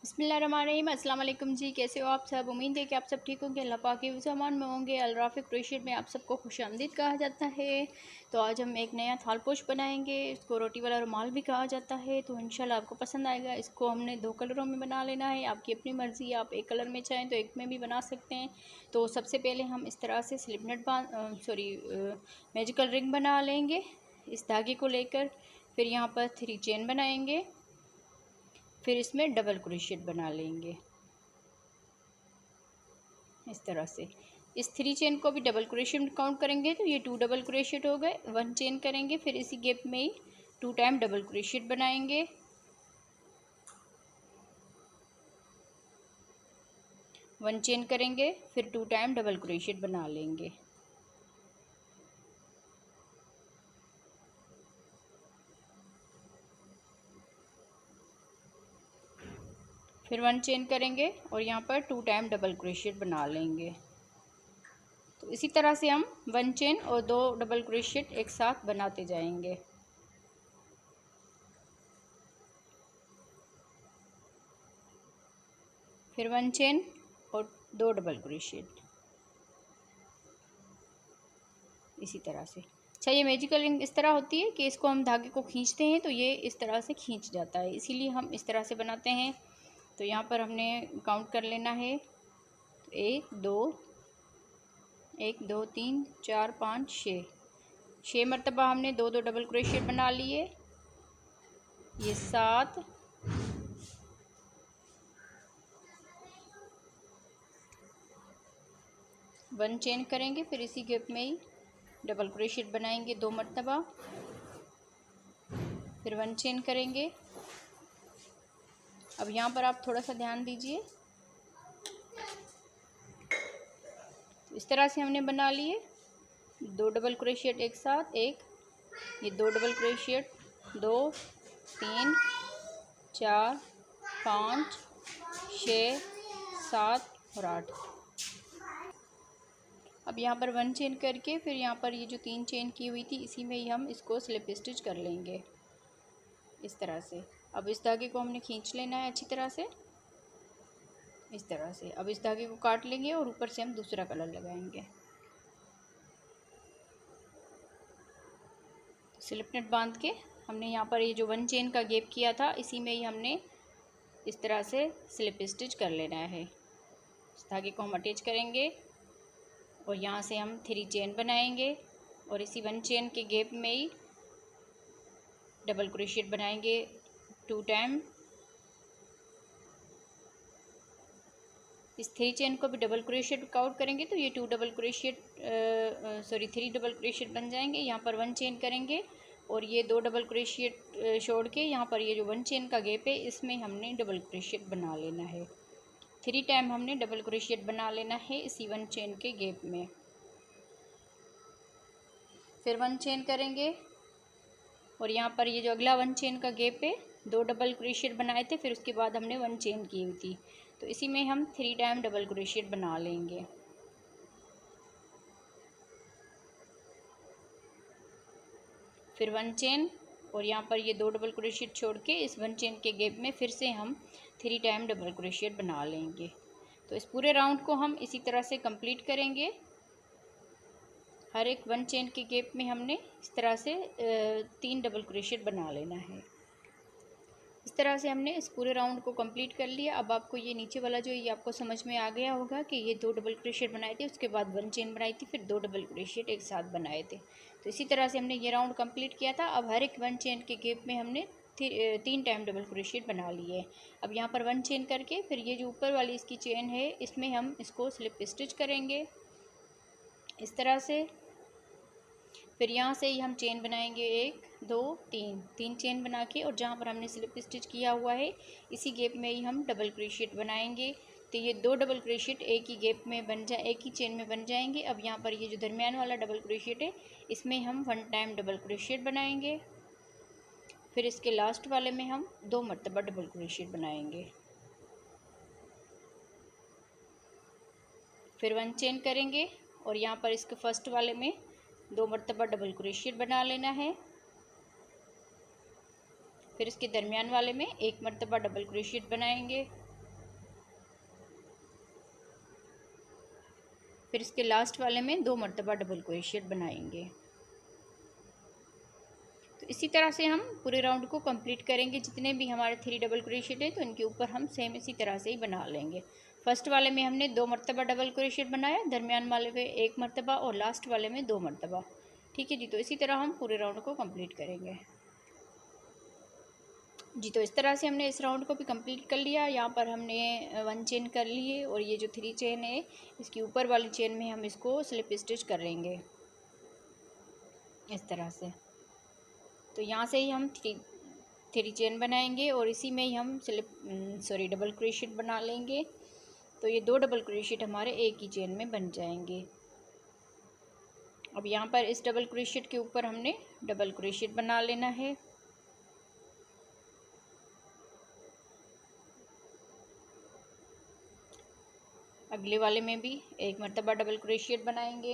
बिस्मिल्लाहिर्रहमानिर्रहीम। अस्सलाम वालेकुम जी, कैसे हो आप सब। उम्मीद है कि आप सब ठीक होंगे, अल्लाह पाक के फ़रमान में होंगे। अल-राफ़िक क्रोशिया में आप सबको खुशामदीद कहा जाता है। तो आज हम एक नया थालपोश बनाएंगे। इसको रोटी वाला रुमाल भी कहा जाता है। तो इंशाल्लाह आपको पसंद आएगा। इसको हमने 2 कलरों में बना लेना है, आपकी अपनी मर्ज़ी। आप एक कलर में चाहें तो एक में भी बना सकते हैं। तो सबसे पहले हम इस तरह से स्लिप नेट मैजिकल रिंग बना लेंगे इस धागे को लेकर। फिर यहाँ पर 3 चेन बनाएंगे, फिर इसमें डबल क्रोशिएट बना लेंगे इस तरह से। इस 3 चेन को भी डबल क्रोशिएट काउंट करेंगे तो ये 2 डबल क्रोशिएट हो गए। 1 चेन करेंगे, फिर इसी गैप में ही 2 टाइम डबल क्रोशिएट बनाएंगे। 1 चेन करेंगे, फिर 2 टाइम डबल क्रोशिएट बना लेंगे। फिर 1 चेन करेंगे और यहाँ पर 2 टाइम डबल क्रोशिएट बना लेंगे। तो इसी तरह से हम 1 चेन और 2 डबल क्रोशिएट एक साथ बनाते जाएंगे। फिर 1 चेन और 2 डबल क्रोशिएट इसी तरह से। अच्छा, ये मैजिकल रिंग इस तरह होती है कि इसको हम धागे को खींचते हैं तो ये इस तरह से खींच जाता है, इसीलिए हम इस तरह से बनाते हैं। तो यहाँ पर हमने काउंट कर लेना है। तो 1 2 3 4 5 6 मरतबा हमने 2 डबल क्रोशिएट बना लिए। ये 7, वन चेन करेंगे, फिर इसी गैप में ही डबल क्रोशिएट बनाएंगे 2 मरतबा, फिर 1 चेन करेंगे। अब यहाँ पर आप थोड़ा सा ध्यान दीजिए। तो इस तरह से हमने बना लिए 2 डबल क्रोशिएट एक साथ, एक ये 2 डबल क्रोशिएट, 2 3 4 5 6 7 और 8। अब यहाँ पर 1 चेन करके फिर यहाँ पर ये जो 3 चेन की हुई थी इसी में ही हम इसको स्लिप स्टिच कर लेंगे इस तरह से। अब इस धागे को हमने खींच लेना है अच्छी तरह से इस तरह से। अब इस धागे को काट लेंगे और ऊपर से हम दूसरा कलर लगाएंगे। स्लिप नेट बांध के हमने यहाँ पर ये जो 1 चेन का गैप किया था इसी में ही हमने इस तरह से स्लिप स्टिच कर लेना है। इस धागे को हम अटैच करेंगे और यहाँ से हम 3 चेन बनाएंगे और इसी 1 चेन के गैप में ही डबल क्रोशिएट बनाएंगे 2 टाइम। इस 3 चेन को भी डबल क्रोशिएट काउंट करेंगे तो ये 3 डबल क्रोशिएट बन जाएंगे। यहाँ पर 1 चेन करेंगे और ये 2 डबल क्रोशिएट छोड़ के यहाँ पर ये जो 1 चेन का गैप है इसमें हमने डबल क्रोशिएट बना लेना है। 3 टाइम हमने डबल क्रोशिएट बना लेना है इसी 1 चेन के गैप में। फिर 1 चेन करेंगे और यहाँ पर ये जो अगला 1 चेन का गैप है 2 डबल क्रोशिएट बनाए थे, फिर उसके बाद हमने 1 चेन की हुई थी तो इसी में हम 3 टाइम डबल क्रोशिएट बना लेंगे। फिर 1 चेन और यहाँ पर ये 2 डबल क्रोशिएट छोड़ के इस 1 चेन के गैप में फिर से हम 3 टाइम डबल क्रोशिएट बना लेंगे। तो इस पूरे राउंड को हम इसी तरह से कंप्लीट करेंगे। हर एक 1 चेन के गैप में हमने इस तरह से 3 डबल क्रोशिएट बना लेना है। इस तरह से हमने इस पूरे राउंड को कंप्लीट कर लिया। अब आपको ये नीचे वाला जो ये आपको समझ में आ गया होगा कि ये 2 डबल क्रोशिएट बनाए थे, उसके बाद 1 चेन बनाई थी, फिर 2 डबल क्रोशिएट एक साथ बनाए थे। तो इसी तरह से हमने ये राउंड कंप्लीट किया था। अब हर एक 1 चेन के गैप में हमने 3 टाइम डबल क्रोशिएट बना लिए। अब यहाँ पर 1 चेन करके फिर ये जो ऊपर वाली इसकी चेन है इसमें हम इसको स्लिप स्टिच करेंगे इस तरह से। फिर यहाँ से ही हम चेन बनाएंगे 1 2 3 चेन बना के और जहाँ पर हमने स्लिप स्टिच किया हुआ है इसी गैप में ही हम डबल क्रोशिएट बनाएंगे। तो ये 2 डबल क्रोशिएट एक ही गैप में एक ही चेन में बन जाएंगे। अब यहाँ पर ये जो दरमियान वाला डबल क्रोशिएट है इसमें हम 1 टाइम डबल क्रोशिएट बनाएंगे। फिर इसके लास्ट वाले में हम 2 मरतबा डबल क्रोशिएट बनाएंगे। फिर 1 चेन करेंगे और यहाँ पर इसके फर्स्ट वाले में 2 मरतबा डबल क्रोशिएट बना लेना है। फिर इसके दरमियान वाले में 1 मरतबा डबल क्रोशिएट बनाएंगे। फिर इसके लास्ट वाले में 2 मरतबा डबल क्रोशिएट बनाएंगे। तो इसी तरह से हम पूरे राउंड को कंप्लीट करेंगे। जितने भी हमारे 3 डबल क्रोशिएट है तो इनके ऊपर हम सेम इसी तरह से ही बना लेंगे। फर्स्ट वाले में हमने 2 मरतबा डबल क्रोशिएट बनाया, दरमियान वाले में 1 मरतबा और लास्ट वाले में 2 मरतबा। ठीक है जी। तो इसी तरह हम पूरे राउंड को कंप्लीट करेंगे जी। तो इस तरह से हमने इस राउंड को भी कंप्लीट कर लिया। यहाँ पर हमने 1 चेन कर लिए और ये जो 3 चेन है इसकी ऊपर वाली चेन में हम इसको स्लिप स्टिच करेंगे इस तरह से। तो यहाँ से ही हम 3 चेन बनाएंगे और इसी में ही हम डबल क्रोशिएट बना लेंगे। तो ये 2 डबल क्रोशिएट हमारे एक ही चेन में बन जाएंगे। अब यहाँ पर इस डबल क्रोशिएट के ऊपर हमने डबल क्रोशिएट बना लेना है। अगले वाले में भी 1 मरतबा डबल क्रोशिएट बनाएंगे।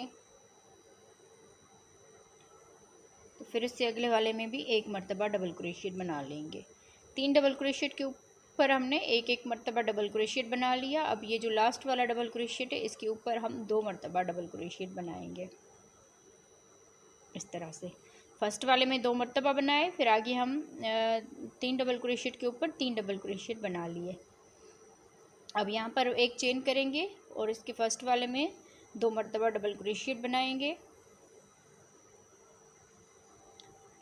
तो फिर इससे अगले वाले में भी 1 मरतबा डबल क्रोशिएट बना लेंगे। 3 डबल क्रोशिएट के ऊपर हमने 1 मरतबा डबल क्रोशिएट बना लिया। अब ये जो लास्ट वाला डबल क्रोशिएट है इसके ऊपर हम 2 मरतबा डबल क्रोशिएट बनाएंगे इस तरह से। फर्स्ट वाले में 2 मरतबा बनाए, फिर आगे हम 3 डबल क्रोशिएट के ऊपर 3 डबल क्रोशिएट बना लिए। अब यहाँ पर एक चेन करेंगे और इसके फर्स्ट वाले में 2 मरतबा डबल क्रोशिएट बनाएंगे।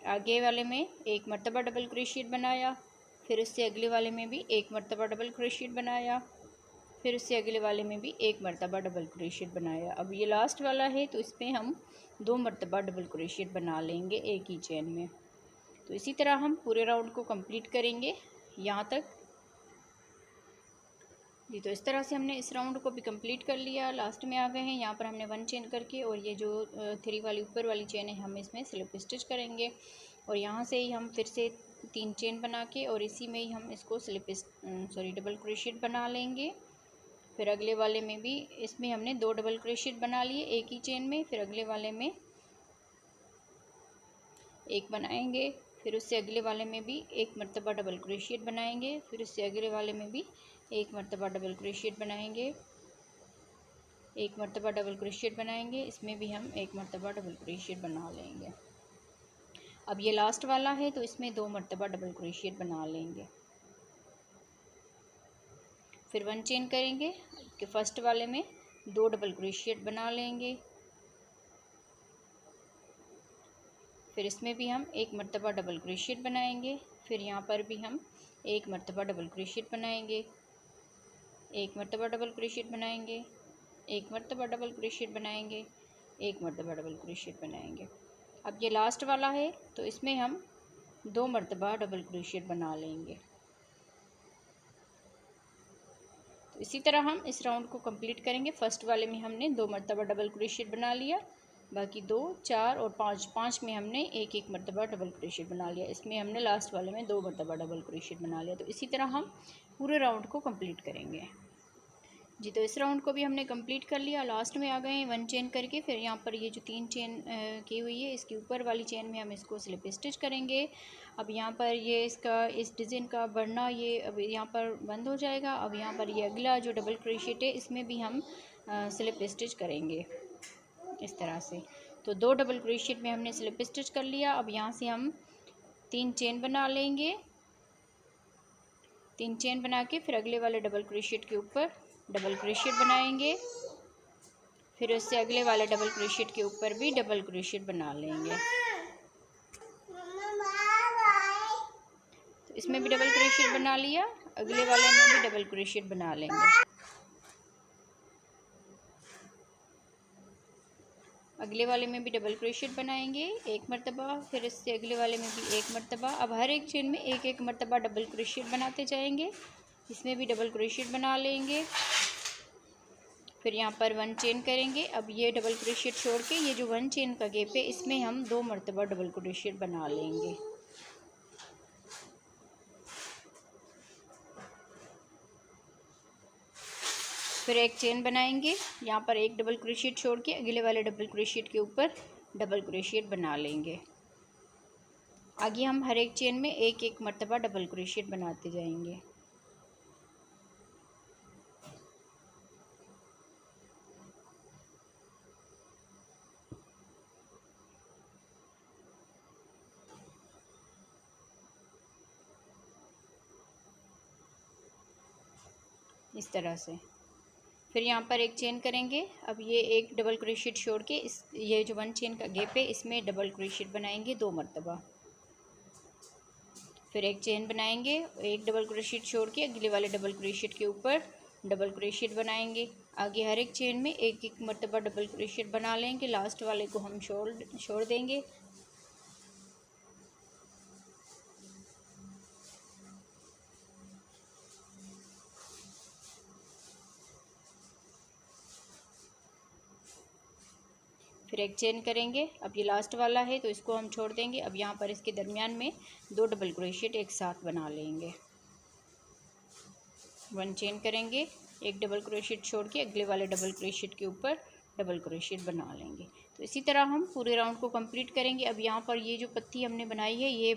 आगे वाले में 1 मरतबा डबल क्रोशिएट बनाया, फिर उससे अगले वाले में भी 1 मरतबा डबल क्रोशिएट बनाया, फिर उससे अगले वाले में भी 1 मरतबा डबल क्रोशिएट बनाया। अब ये लास्ट वाला है तो इसमें हम 2 मरतबा डबल क्रोशिएट बना लेंगे एक ही चेन में। तो इसी तरह हम पूरे राउंड को कंप्लीट करेंगे यहाँ तक जी। तो इस तरह से हमने इस राउंड को भी कंप्लीट कर लिया। लास्ट में आ गए हैं। यहाँ पर हमने 1 चेन करके और ये जो 3 वाली ऊपर वाली चेन है हम इसमें स्लिप स्टिच करेंगे और यहाँ से ही हम फिर से 3 चेन बना के और इसी में ही हम इसको डबल क्रोशिएट बना लेंगे। फिर अगले वाले में भी इसमें हमने 2 डबल क्रोशिएट बना लिए एक ही चेन में, फिर अगले वाले में 1 बनाएंगे, फिर उससे अगले वाले में भी 1 मरतबा डबल क्रोशिएट बनाएंगे, फिर उससे अगले वाले में भी 1 मरतबा डबल क्रोशिएट बनाएंगे, 1 मरतबा डबल क्रोशिएट बनाएंगे, इसमें भी हम 1 मरतबा डबल क्रोशिएट बना लेंगे। अब ये लास्ट वाला है तो इसमें 2 मरतबा डबल क्रोशिएट बना लेंगे। फिर 1 चेन करेंगे कि फर्स्ट वाले में 2 डबल क्रोशिएट बना लेंगे, फिर इसमें भी हम 1 मरतबा डबल क्रोशिएट बनाएंगे, फिर यहाँ पर भी हम 1 मरतबा डबल क्रोशिएट बनाएंगे, 1 मरतबा डबल क्रोशिएट बनाएंगे, 1 मरतबा डबल क्रोशिएट बनाएंगे, 1 मरतबा डबल क्रोशिएट बनाएंगे। अब ये लास्ट वाला है तो इसमें हम 2 मरतबा डबल क्रोशिएट बना लेंगे। तो इसी तरह हम इस राउंड को कंप्लीट करेंगे। फर्स्ट वाले में हमने 2 मरतबा डबल क्रोशिएट बना लिया, बाकी 2, 4 और 5 में हमने 1 मरतबा डबल क्रोशिएट बना लिया। इसमें हमने लास्ट वाले में 2 मरतबा डबल क्रोशिएट बना लिया। तो इसी तरह हम पूरे राउंड को कंप्लीट करेंगे जी। तो इस राउंड को भी हमने कंप्लीट कर लिया। लास्ट में आ गए हैं 1 चेन करके, फिर यहाँ पर ये जो 3 चेन की हुई है इसकी ऊपर वाली चेन में हम इसको स्लिप स्टिच करेंगे। अब यहाँ पर ये इसका इस डिज़ाइन का बढ़ना ये अब यहाँ पर बंद हो जाएगा। अब यहाँ पर ये अगला जो डबल क्रोशिएट है इसमें भी हम स्लिप स्टिच करेंगे इस तरह से। तो 2 डबल क्रोशिएट में हमने स्लिप स्टिच कर लिया। अब यहाँ से हम 3 चेन बना लेंगे। 3 चेन बना के फिर अगले वाले डबल क्रोशिएट के ऊपर डबल क्रोशिएट बनाएंगे, फिर उससे अगले वाले डबल क्रोशिएट के ऊपर भी डबल क्रोशिएट बना लेंगे। तो इसमें भी डबल क्रोशिएट बना लिया, अगले वाले में भी डबल क्रोशिएट बना लेंगे। अगले वाले में भी डबल क्रोशिएट बनाएंगे 1 मरतबा, फिर इससे अगले वाले में भी 1 मरतबा। अब हर एक चेन में 1 मरतबा डबल क्रोशिएट बनाते जाएंगे। इसमें भी डबल क्रोशिएट बना लेंगे, फिर यहाँ पर 1 चेन करेंगे। अब ये डबल क्रोशिएट छोड़ के ये जो 1 चेन का गैप है इसमें हम 2 मरतबा डबल क्रोशिएट बना लेंगे। फिर एक चेन बनाएंगे, यहाँ पर 1 डबल क्रोशिएट छोड़ के अगले वाले डबल क्रोशिएट के ऊपर डबल क्रोशिएट बना लेंगे। आगे हम हर एक चेन में 1 मरतबा डबल क्रोशिएट बनाते जाएंगे। इस तरह से। फिर यहाँ पर एक चेन करेंगे। अब ये एक डबल क्रोशिएट छोड़ के इस ये जो 1 चेन का गैप है इसमें डबल क्रोशिएट बनाएंगे 2 मरतबा। फिर एक चेन बनाएंगे, एक डबल क्रोशिएट छोड़ के अगले वाले डबल क्रोशिएट के ऊपर डबल क्रोशिएट बनाएंगे। आगे हर एक चेन में एक एक मरतबा डबल क्रोशिएट बना लेंगे। लास्ट वाले को हम छोड़ देंगे। फिर एक चेन करेंगे। अब ये लास्ट वाला है तो इसको हम छोड़ देंगे। अब यहाँ पर इसके दरमियान में 2 डबल क्रोशिएट एक साथ बना लेंगे। 1 चेन करेंगे, एक डबल क्रोशिएट छोड़ के अगले वाले डबल क्रोशिएट के ऊपर डबल क्रोशिएट बना लेंगे। तो इसी तरह हम पूरे राउंड को कंप्लीट करेंगे। अब यहाँ पर ये जो पत्ती हमने बनाई है ये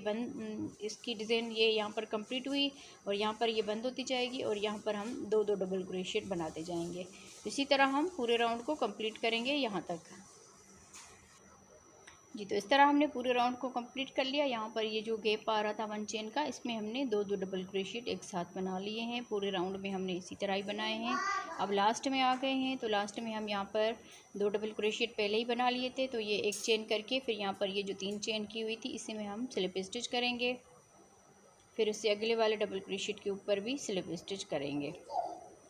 इसकी डिज़ाइन ये यहाँ पर कंप्लीट हुई और यहाँ पर ये बंद होती जाएगी और यहाँ पर हम 2-2 डबल क्रोशिएट बनाते जाएंगे। इसी तरह हम पूरे राउंड को कंप्लीट करेंगे यहाँ तक। जी, तो इस तरह हमने पूरे राउंड को कंप्लीट कर लिया। यहाँ पर ये जो गैप आ रहा था 1 चेन का इसमें हमने 2-2 डबल क्रोशिएट एक साथ बना लिए हैं। पूरे राउंड में हमने इसी तरह ही बनाए हैं। अब लास्ट में आ गए हैं तो लास्ट में हम यहाँ पर 2 डबल क्रोशिएट पहले ही बना लिए थे, तो ये एक चेन करके फिर यहाँ पर ये जो 3 चेन की हुई थी इसी में हम स्लिप स्टिच करेंगे। फिर उससे अगले वाले डबल क्रोशिएट के ऊपर भी स्लिप स्टिच करेंगे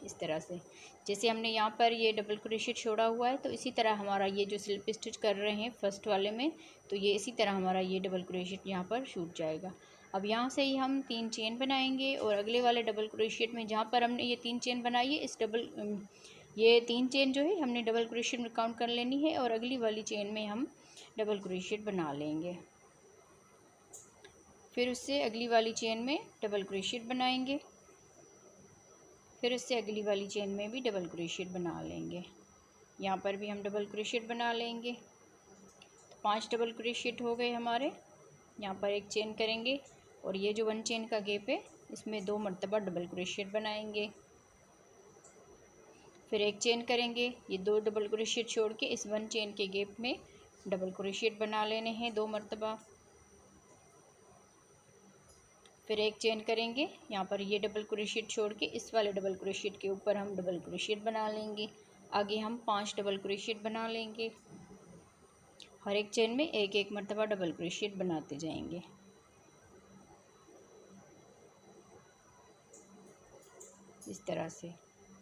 इस तरह से। जैसे हमने यहाँ पर ये डबल क्रोशिएट छोड़ा हुआ है तो इसी तरह हमारा ये जो स्लिप स्टिच कर रहे हैं फर्स्ट वाले में, तो ये इसी तरह हमारा ये डबल क्रोशिएट यहाँ पर छूट जाएगा। अब यहाँ से ही हम 3 चेन बनाएंगे और अगले वाले डबल क्रोशिएट में जहाँ पर हमने ये 3 चेन बनाई है इस ये 3 चेन जो है हमने डबल क्रोशिएट में काउंट कर लेनी है और अगली वाली चेन में हम डबल क्रोशिएट बना लेंगे। फिर उससे अगली वाली चेन में डबल क्रोशिएट बनाएंगे। फिर उससे अगली वाली चेन में भी डबल क्रोशिएट बना लेंगे। यहाँ पर भी हम डबल क्रोशिएट बना लेंगे। तो 5 डबल क्रोशिएट हो गए हमारे। यहाँ पर एक चेन करेंगे और ये जो 1 चेन का गैप है इसमें 2 मरतबा डबल क्रोशिएट बनाएंगे। फिर एक चेन करेंगे, ये 2 डबल क्रोशिएट छोड़ के इस 1 चेन के गैप में डबल क्रोशिएट बना लेने हैं 2 मरतबा। फिर एक चेन करेंगे, यहाँ पर ये डबल क्रोशिएट छोड़ के इस वाले डबल क्रोशिएट के ऊपर हम डबल क्रोशिएट बना लेंगे। आगे हम 5 डबल क्रोशिएट बना लेंगे। हर एक चेन में एक एक मरतबा डबल क्रोशिएट बनाते जाएंगे इस तरह से।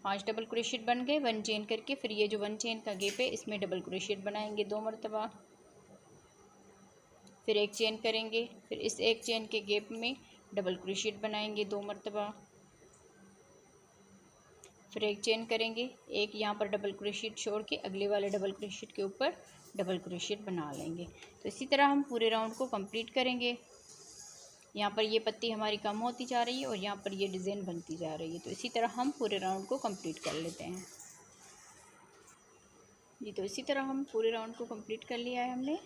5 डबल क्रोशिएट बन गए 1 चेन करके। फिर ये जो 1 चेन का गैप है इसमें डबल क्रोशिएट बनाएंगे 2 मरतबा। फिर एक चेन करेंगे, फिर इस एक चेन के गैप में डबल क्रोशिएट बनाएंगे 2 मरतबा। फिर एक चेन करेंगे, एक यहाँ पर डबल क्रोशिएट छोड़ के अगले वाले डबल क्रोशिएट के ऊपर डबल क्रोशिएट बना लेंगे। तो इसी तरह हम पूरे राउंड को कंप्लीट करेंगे। यहाँ पर ये पत्ती हमारी कम होती जा रही है और यहाँ पर ये डिज़ाइन बनती जा रही है। तो इसी तरह हम पूरे राउंड को कंप्लीट कर लेते हैं। जी, तो इसी तरह हम पूरे राउंड को कंप्लीट कर लिया है हमने।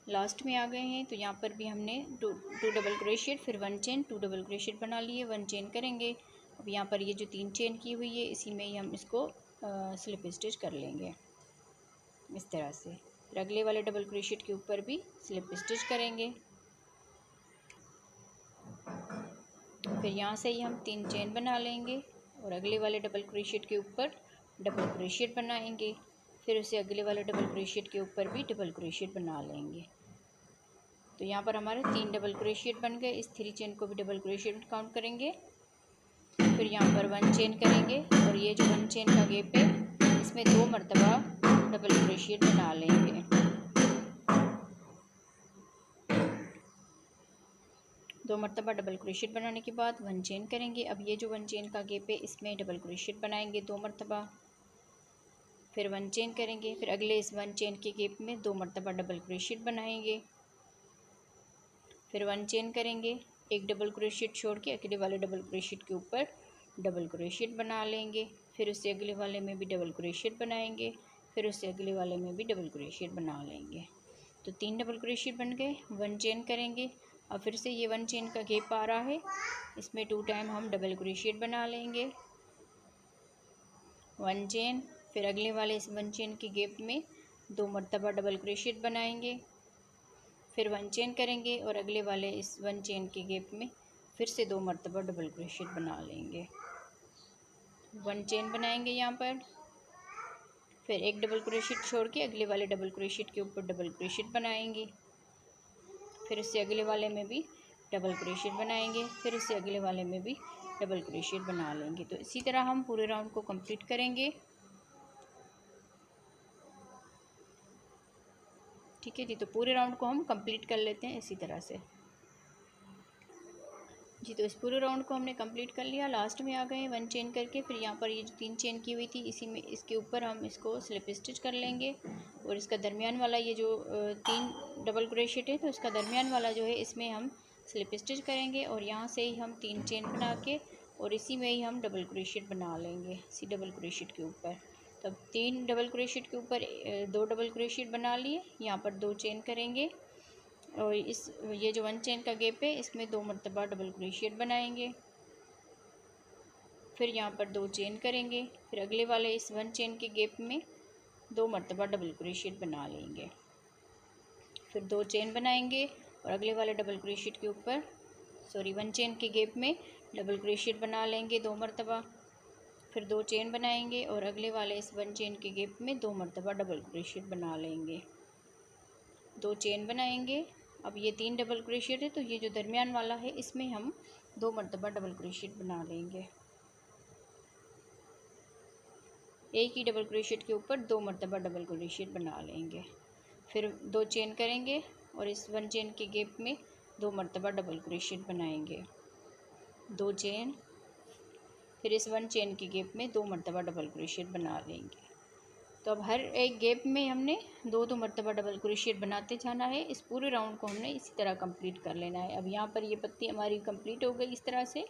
लास्ट में आ गए हैं तो यहाँ पर भी हमने टू डबल क्रोशिएट फिर 1 चेन 2 डबल क्रोशिएट बना लिए। 1 चेन करेंगे। अब यहाँ पर ये जो 3 चेन की हुई है इसी में ही हम इसको स्लिप स्टिच कर लेंगे इस तरह से। फिर अगले वाले डबल क्रोशिएट के ऊपर भी स्लिप स्टिच करेंगे। फिर यहाँ से ही हम 3 चेन बना लेंगे और अगले वाले डबल क्रोशिएट के ऊपर डबल क्रोशिएट बनाएंगे। फिर उसे अगले वाले डबल क्रोशिएट के ऊपर भी डबल क्रोशिएट बना लेंगे। तो यहाँ पर हमारे 3 डबल क्रोशिएट बन गए। इस 3 चेन को भी डबल क्रोशिएट काउंट करेंगे। फिर यहाँ पर 1 चेन करेंगे और ये जो 1 चेन का गैप है इसमें 2 मरतबा डबल क्रोशिएट बना लेंगे। 2 मरतबा डबल क्रोशिएट बनाने के बाद 1 चेन करेंगे। अब ये जो 1 चेन का गैप है इसमें डबल क्रोशिएट बनाएंगे 2 मरतबा। फिर 1 चेन करेंगे, फिर अगले इस 1 चेन के गैप में 2 मरतबा डबल क्रोशिएट बनाएंगे। फिर 1 चेन करेंगे, एक डबल क्रोशिएट छोड़ के अगले वाले डबल क्रोशिएट के ऊपर डबल क्रोशिएट बना लेंगे। फिर उससे अगले वाले में भी डबल क्रोशिएट बनाएंगे। फिर उससे अगले वाले में भी डबल क्रोशिएट बना लेंगे। तो 3 डबल क्रोशिएट बन गए। 1 चेन करेंगे। अब फिर से ये 1 चेन का गैप आ रहा है इसमें 2 टाइम हम डबल क्रोशिएट बना लेंगे। 1 चेन, फिर अगले वाले इस 1 चेन के गैप में 2 मरतबा डबल क्रोशिएट बनाएंगे। फिर 1 चेन करेंगे और अगले वाले इस 1 चेन के गैप में फिर से 2 मरतबा डबल क्रोशिएट बना लेंगे। 1 चेन बनाएंगे यहाँ पर, फिर एक डबल क्रोशिएट छोड़ के अगले वाले डबल क्रोशिएट के ऊपर डबल क्रोशिएट बनाएंगे, फिर इससे अगले वाले में भी डबल क्रोशिएट बनाएंगे, फिर इससे अगले वाले में भी डबल क्रोशिएट बना लेंगे। तो इसी तरह हम पूरे राउंड को कंप्लीट करेंगे। ठीक है जी, तो पूरे राउंड को हम कंप्लीट कर लेते हैं इसी तरह से जी। तो इस पूरे राउंड को हमने कंप्लीट कर लिया, लास्ट में आ गए 1 चेन करके। फिर यहाँ पर ये जो 3 चेन की हुई थी इसी में, इसके ऊपर हम इसको स्लिप स्टिच कर लेंगे और इसका दरमियान वाला ये जो 3 डबल क्रोशिएट है तो इसका दरमियान वाला जो है इसमें हम स्लिप स्टिच करेंगे और यहाँ से ही हम 3 चेन बना के और इसी में ही हम डबल क्रोशिएट बना लेंगे इसी डबल क्रोशिएट के ऊपर। तब 3 डबल क्रोशिएट के ऊपर 2 डबल क्रोशिएट बना लिए, यहाँ पर 2 चेन करेंगे और ये जो 1 चेन का गैप है इसमें 2 मरतबा डबल क्रोशिएट बनाएंगे, फिर यहाँ पर 2 चेन करेंगे, फिर अगले वाले इस 1 चेन के गैप में 2 मरतबा डबल क्रोशिएट बना लेंगे, फिर 2 चेन बनाएंगे और अगले वाले डबल क्रोशिएट के ऊपर 1 चेन के गैप में डबल क्रोशिएट बना लेंगे 2 मरतबा, फिर 2 चेन बनाएंगे और अगले वाले इस 1 चेन के गैप में 2 मरतबा डबल क्रोशिएट बना लेंगे, 2 चेन बनाएंगे। अब ये 3 डबल क्रोशिएट है तो ये जो दरमियान वाला है इसमें हम 2 मरतबा डबल क्रोशिएट बना लेंगे, एक ही डबल क्रोशिएट के ऊपर 2 मरतबा डबल क्रोशिएट बना लेंगे, फिर 2 चेन करेंगे और इस 1 चेन के गैप में 2 मरतबा डबल क्रोशिएट बनाएंगे, 2 चेन, फिर इस 1 चेन के गैप में 2 मरतबा डबल क्रोशिएट बना लेंगे। तो अब हर एक गैप में हमने 2 मरतबा डबल क्रोशिएट बनाते जाना है। इस पूरे राउंड को हमने इसी तरह कंप्लीट कर लेना है। अब यहाँ पर ये पत्ती हमारी कंप्लीट हो गई इस तरह से।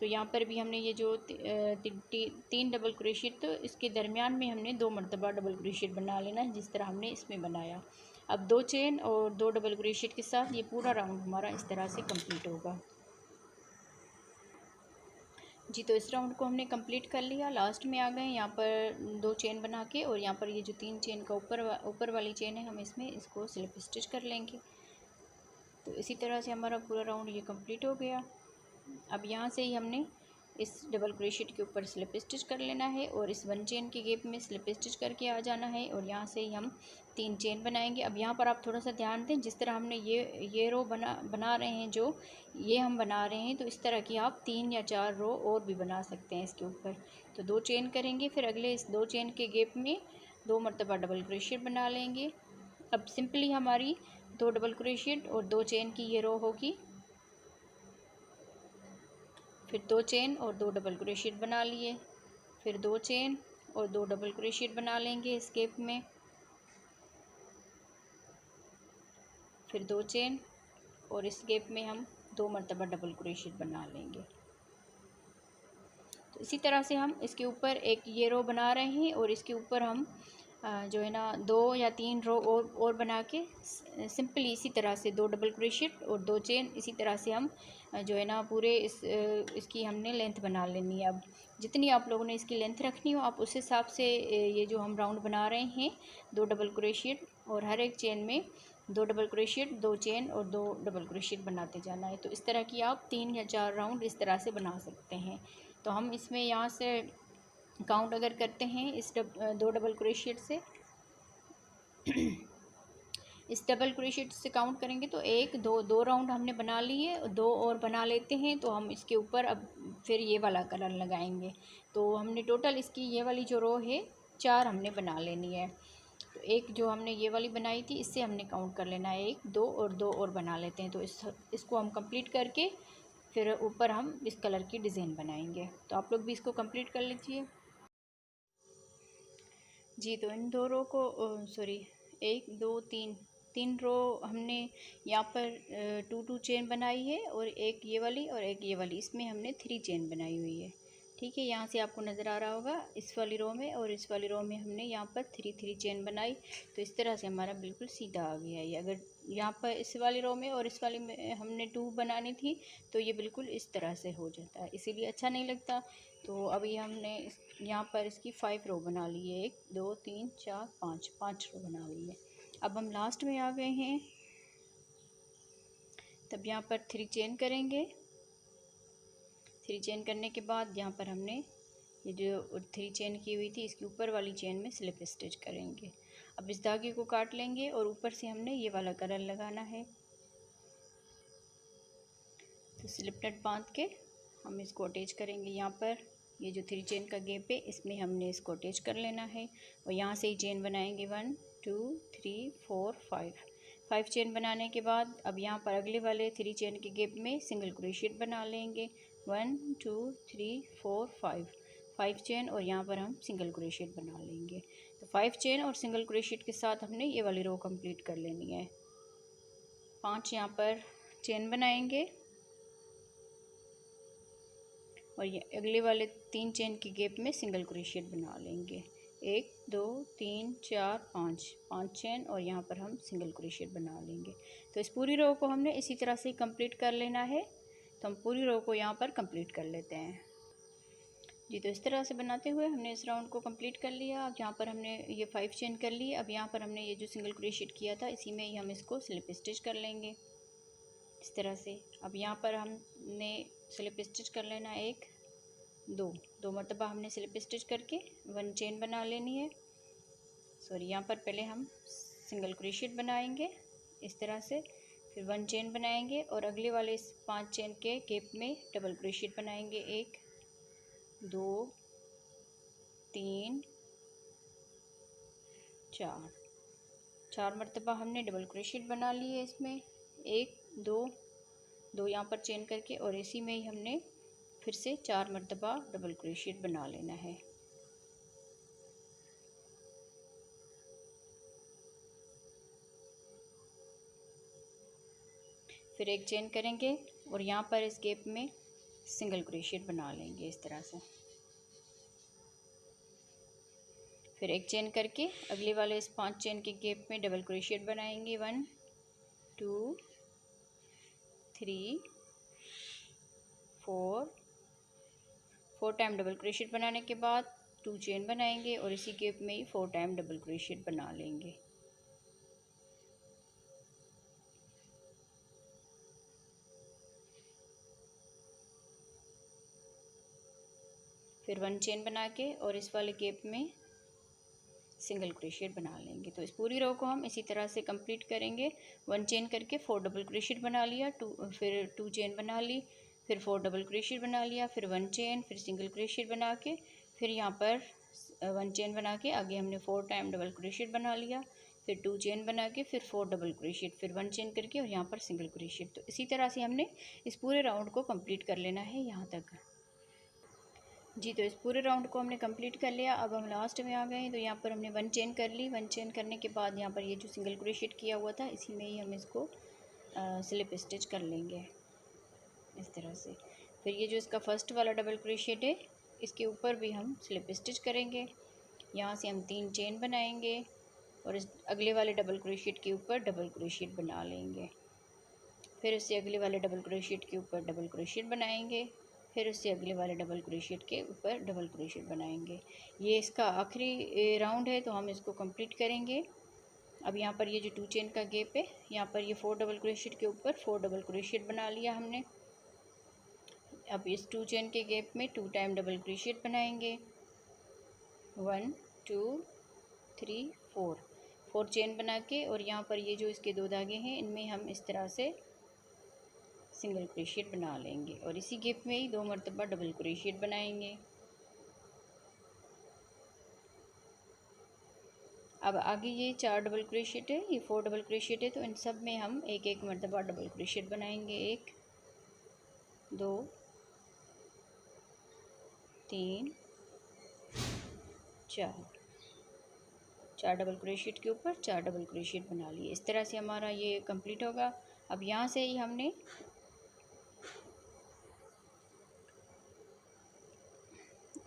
तो यहाँ पर भी हमने ये जो 3 डबल क्रोशिएट तो इसके दरमियान में हमने 2 मरतबा डबल क्रोशिएट बना लेना है जिस तरह हमने इसमें बनाया। अब 2 चेन और 2 डबल क्रोशिएट के साथ ये पूरा राउंड हमारा इस तरह से कंप्लीट होगा जी। तो इस राउंड को हमने कंप्लीट कर लिया, लास्ट में आ गए यहाँ पर 2 चेन बना के और यहाँ पर ये जो 3 चेन का ऊपर वाली चेन है हम इसमें इसको स्लिप स्टिच कर लेंगे। तो इसी तरह से हमारा पूरा राउंड ये कंप्लीट हो गया। अब यहाँ से ही हमने इस डबल क्रोशिएट के ऊपर स्लिप स्टिच कर लेना है और इस 1 चेन के गैप में स्लिप स्टिच करके आ जाना है और यहाँ से ही हम 3 चेन बनाएंगे। अब यहाँ पर आप थोड़ा सा ध्यान दें, जिस तरह हमने ये रो बना रहे हैं, जो ये हम बना रहे हैं, तो इस तरह की आप 3 या 4 रो और भी बना सकते हैं इसके ऊपर। तो 2 चेन करेंगे, फिर अगले इस 2 चेन के गैप में 2 मरतबा डबल क्रोशिएट बना लेंगे। अब सिंपली हमारी 2 डबल क्रोशिएट और 2 चेन की ये रो होगी, फिर 2 चेन और 2 डबल क्रोशिएट बना लिए, फिर 2 चेन और 2 डबल क्रोशिएट बना लेंगे इस गैप में, फिर 2 चेन और इस गैप में हम 2 मरतबा डबल क्रोशिएट बना लेंगे। तो इसी तरह से हम इसके ऊपर एक ये रो बना रहे हैं और इसके ऊपर हम जो है ना 2 या 3 रो और बना के सिंपली इसी तरह से 2 डबल क्रोशिएट और 2 चेन, इसी तरह से हम जो है ना पूरे इसकी हमने लेंथ बना लेनी है। अब जितनी आप लोगों ने इसकी लेंथ रखनी हो आप उस हिसाब से ये जो हम राउंड बना रहे हैं 2 डबल क्रोशिएट और हर एक चेन में 2 डबल क्रोशिएट, 2 चेन और 2 डबल क्रोशिएट बनाते जाना है। तो इस तरह की आप 3 या 4 राउंड इस तरह से बना सकते हैं। तो हम इसमें यहाँ से काउंट अगर करते हैं इस 2 डबल क्रोशिएट से इस डबल क्रोशिएट से काउंट करेंगे तो 1 2 2 राउंड हमने बना लिए, 2 और बना लेते हैं। तो हम इसके ऊपर अब फिर ये वाला कलर लगाएंगे। तो हमने टोटल इसकी ये वाली जो रो है 4 हमने बना लेनी है। तो एक जो हमने ये वाली बनाई थी इससे हमने काउंट कर लेना है 1 2 और 2 और बना लेते हैं। तो इसको हम कंप्लीट करके फिर ऊपर हम इस कलर की डिज़ाइन बनाएंगे। तो आप लोग भी इसको कंप्लीट कर लीजिए जी। तो इन 2 रो को 1 2 3 रो हमने यहाँ पर 2 चेन बनाई है और एक ये वाली और एक ये वाली, इसमें हमने 3 चेन बनाई हुई है। ठीक है, यहाँ से आपको नज़र आ रहा होगा इस वाली रो में और इस वाली रो में हमने यहाँ पर 3 चेन बनाई। तो इस तरह से हमारा बिल्कुल सीधा आ गया है। अगर यहाँ पर इस वाली रो में और इस वाली में हमने 2 बनानी थी तो ये बिल्कुल इस तरह से हो जाता है, इसीलिए अच्छा नहीं लगता। तो अभी हमने यहाँ पर इसकी 5 रो बना ली है, 1 2 3 4 5 रो बना ली है। अब हम लास्ट में आ गए हैं, तब यहाँ पर 3 चेन करेंगे 3 चेन करने के बाद यहाँ पर हमने ये जो 3 चेन की हुई थी इसके ऊपर वाली चेन में स्लिप स्टिच करेंगे। अब इस धागे को काट लेंगे और ऊपर से हमने ये वाला कलर लगाना है। तो स्लिप नट बांध के हम इसको अटैच करेंगे। यहाँ पर ये जो 3 चेन का गैप है इसमें हमने इसको अटैच कर लेना है और यहाँ से ही चेन बनाएंगे 1 2 3 4 5 चेन बनाने के बाद अब यहाँ पर अगले वाले 3 चेन के गैप में सिंगल क्रोशिएट बना लेंगे। 1 2 3 4 5 चेन और यहाँ पर हम सिंगल क्रोशिएट बना लेंगे। तो 5 चेन और सिंगल क्रोशिएट के साथ हमने ये वाली रो कंप्लीट कर लेनी है। 5 यहाँ पर चेन बनाएंगे और ये अगले वाले 3 चेन के गैप में सिंगल क्रोशिएट बना लेंगे। 1 2 3 4 5 चेन और यहाँ पर हम सिंगल क्रोशिएट बना लेंगे। तो इस पूरी रो को हमने इसी तरह से कंप्लीट कर लेना है। तो हम पूरी रो को यहाँ पर कंप्लीट कर लेते हैं जी। तो इस तरह से बनाते हुए हमने इस राउंड को कंप्लीट कर लिया। अब यहाँ पर हमने ये 5 चेन कर ली। अब यहाँ पर हमने ये जो सिंगल क्रोशिएट किया था इसी में ही हम इसको स्लिप स्टिच कर लेंगे इस तरह से। अब यहाँ पर हमने स्लिप स्टिच कर लेना है 1 2 मरतबा हमने स्लिप स्टिच करके 1 चेन बना लेनी है। सॉरी, यहाँ पर पहले हम सिंगल क्रोशिएट बनाएंगे इस तरह से, फिर 1 चेन बनाएंगे और अगले वाले इस 5 चेन के गैप में डबल क्रोशिएट बनाएंगे। 1 2 3 4 मरतबा हमने डबल क्रोशिएट बना ली है इसमें। 1 2 यहाँ पर चेन करके और इसी में ही हमने फिर से 4 मरतबा डबल क्रोशिएट बना लेना है। फिर 1 चेन करेंगे और यहाँ पर इस गैप में सिंगल क्रोशिएट बना लेंगे इस तरह से। फिर 1 चेन करके अगले वाले इस 5 चेन के गैप में डबल क्रोशिएट बनाएंगे। 1 2 3 4 टाइम डबल क्रोशिएट बनाने के बाद 2 चेन बनाएंगे और इसी गैप में ही 4 टाइम डबल क्रोशिएट बना लेंगे। फिर 1 चेन बना के और इस वाले गैप में सिंगल क्रोशिएट बना लेंगे। तो इस पूरी रो को हम इसी तरह से कंप्लीट करेंगे। 1 चेन करके 4 डबल क्रोशिएट बना लिया, फिर 2 चेन बना ली, फिर 4 डबल क्रोशिएट बना लिया, फिर 1 चेन, फिर सिंगल क्रोशिएट बना के फिर यहाँ पर 1 चेन बना के आगे हमने 4 टाइम डबल क्रोशिएट बना लिया, फिर 2 चेन बना के फिर 4 डबल क्रोशिएट, फिर 1 चेन करके और यहाँ पर सिंगल क्रोशिएट। तो इसी तरह से हमने इस पूरे राउंड को कंप्लीट कर लेना है यहाँ तक जी। तो इस पूरे राउंड को हमने कंप्लीट कर लिया। अब हम लास्ट में आ गए हैं। तो यहाँ पर हमने 1 चेन कर ली। 1 चेन करने के बाद यहाँ पर ये जो सिंगल क्रोशिएट किया हुआ था इसी में ही हम इसको स्लिप स्टिच कर लेंगे इस तरह से। फिर ये जो इसका फर्स्ट वाला डबल क्रोशिएट है इसके ऊपर भी हम स्लिप स्टिच करेंगे। यहाँ से हम 3 चेन बनाएंगे और इस अगले वाले डबल क्रोशिएट के ऊपर डबल क्रोशिएट बना लेंगे। फिर उससे अगले वाले डबल क्रोशिएट के ऊपर डबल क्रोशिएट बनाएंगे, फिर उससे अगले वाले डबल क्रोशिएट के ऊपर डबल क्रोशिएट बनाएंगे। ये इसका आखिरी राउंड है तो हम इसको कंप्लीट करेंगे। अब यहाँ पर ये जो 2 चेन का गैप है यहाँ पर ये 4 डबल क्रोशिएट के ऊपर 4 डबल क्रोशिएट बना लिया हमने। अब इस 2 चेन के गैप में 2 टाइम डबल क्रोशिएट बनाएंगे। 1 2 3 4 चेन बना के और यहाँ पर ये जो इसके 2 धागे हैं इनमें हम इस तरह से सिंगल क्रोशिएट बना लेंगे और इसी गैप में ही 2 मरतबा डबल क्रोशिएट बनाएंगे। अब आगे ये 4 डबल क्रोशिएट है, ये 4 डबल क्रोशिएट है, तो इन सब में हम एक एक मरतबा डबल क्रोशिएट बनाएंगे। 1 2 3 4 डबल क्रोशिएट के ऊपर 4 डबल क्रोशिएट बना लिए। इस तरह से हमारा ये कंप्लीट होगा। अब यहाँ से ही हमने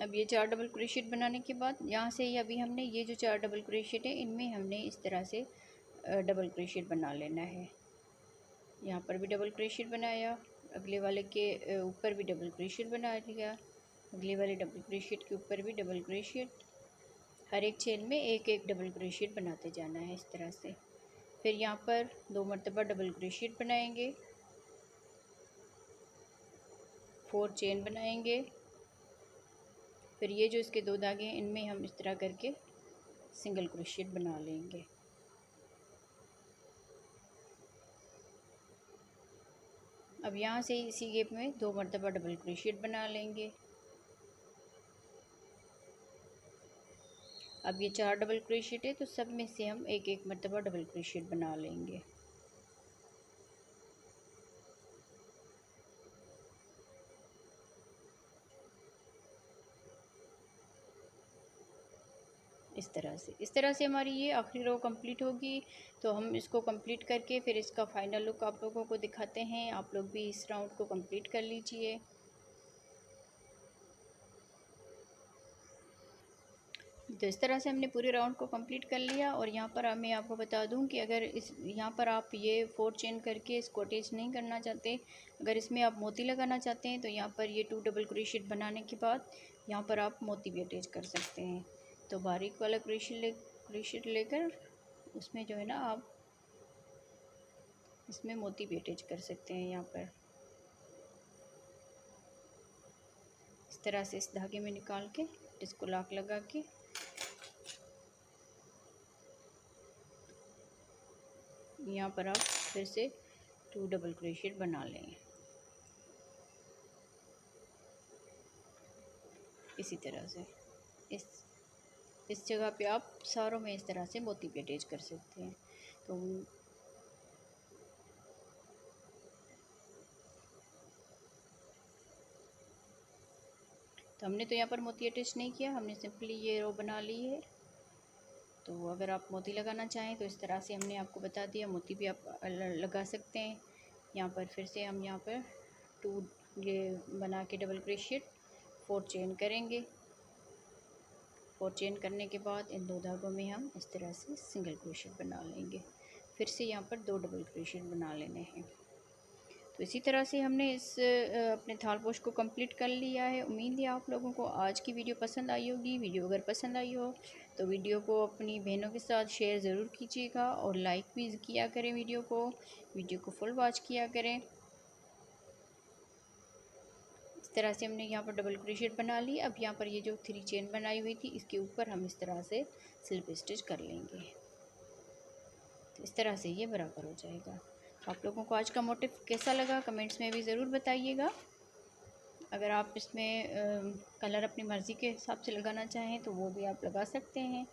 अब ये 4 डबल क्रोशिएट बनाने के बाद यहाँ से ही अभी हमने ये जो 4 डबल क्रोशिएट है इनमें हमने इस तरह से डबल क्रोशिएट बना लेना है। यहाँ पर भी डबल क्रोशिएट बनाया, अगले वाले के ऊपर भी डबल क्रोशिएट बना लिया, अगले वाले डबल क्रोशिएट के ऊपर भी डबल क्रोशिएट, हर एक चेन में एक एक डबल क्रोशिएट बनाते जाना है इस तरह से। फिर यहाँ पर 2 मरतबा डबल क्रोशिएट बनाएंगे, 4 चेन बनाएंगे। फिर ये जो इसके 2 धागे हैं इनमें हम इस तरह करके सिंगल क्रोशिएट बना लेंगे। अब यहाँ से इसी गैप में 2 मरतबा डबल क्रोशिएट बना लेंगे। अब ये 4 डबल क्रोशिएट है तो सब में से हम एक एक मरतबा डबल क्रोशिएट बना लेंगे। इस तरह से हमारी ये आखिरी रो कंप्लीट होगी। तो हम इसको कंप्लीट करके फिर इसका फाइनल लुक आप लोगों को दिखाते हैं। आप लोग भी इस राउंड को कंप्लीट कर लीजिए। तो इस तरह से हमने पूरे राउंड को कंप्लीट कर लिया। और यहाँ पर मैं आपको बता दूँ कि अगर इस यहाँ पर आप ये 4 चेन करके इसको अटैच नहीं करना चाहते, अगर इसमें आप मोती लगाना चाहते हैं तो यहाँ पर ये 2 डबल क्रोशिएट बनाने के बाद यहाँ पर आप मोती भी अटैच कर सकते हैं। तो बारीक वाला क्रोशिएट लेकर उसमें जो है ना आप इसमें मोती भी अटैच कर सकते हैं। यहाँ पर इस तरह से इस धागे में निकाल के इसको लॉक लगा के यहाँ पर आप फिर से 2 डबल क्रोशिएट बना लें। इसी तरह से इस जगह पे आप सारों में इस तरह से मोती भी अटैच कर सकते हैं। तो हमने तो यहाँ पर मोती अटैच नहीं किया, हमने सिंपली ये रो बना ली है। तो अगर आप मोती लगाना चाहें तो इस तरह से हमने आपको बता दिया, मोती भी आप लगा सकते हैं। यहाँ पर फिर से हम यहाँ पर 2 ये बना के डबल क्रोशिएट 4 चेन करेंगे। 4 चेन करने के बाद इन 2 धागों में हम इस तरह से सिंगल क्रोशिएट बना लेंगे। फिर से यहाँ पर 2 डबल क्रोशिएट बना लेने हैं। तो इसी तरह से हमने इस अपने थालपोश को कंप्लीट कर लिया है। उम्मीद है आप लोगों को आज की वीडियो पसंद आई होगी। वीडियो अगर पसंद आई हो तो वीडियो को अपनी बहनों के साथ शेयर ज़रूर कीजिएगा और लाइक भी किया करें। वीडियो को फुल वॉच किया करें। इस तरह से हमने यहाँ पर डबल क्रोशिएट बना ली। अब यहाँ पर ये जो 3 चेन बनाई हुई थी इसके ऊपर हम इस तरह से स्लिप स्टिच कर लेंगे। तो इस तरह से ये बराबर हो जाएगा। आप लोगों को आज का मोटिव कैसा लगा कमेंट्स में भी ज़रूर बताइएगा। अगर आप इसमें कलर अपनी मर्ज़ी के हिसाब से लगाना चाहें तो वो भी आप लगा सकते हैं।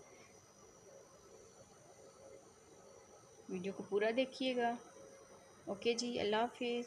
वीडियो को पूरा देखिएगा। ओके जी, अल्लाह हाफिज़।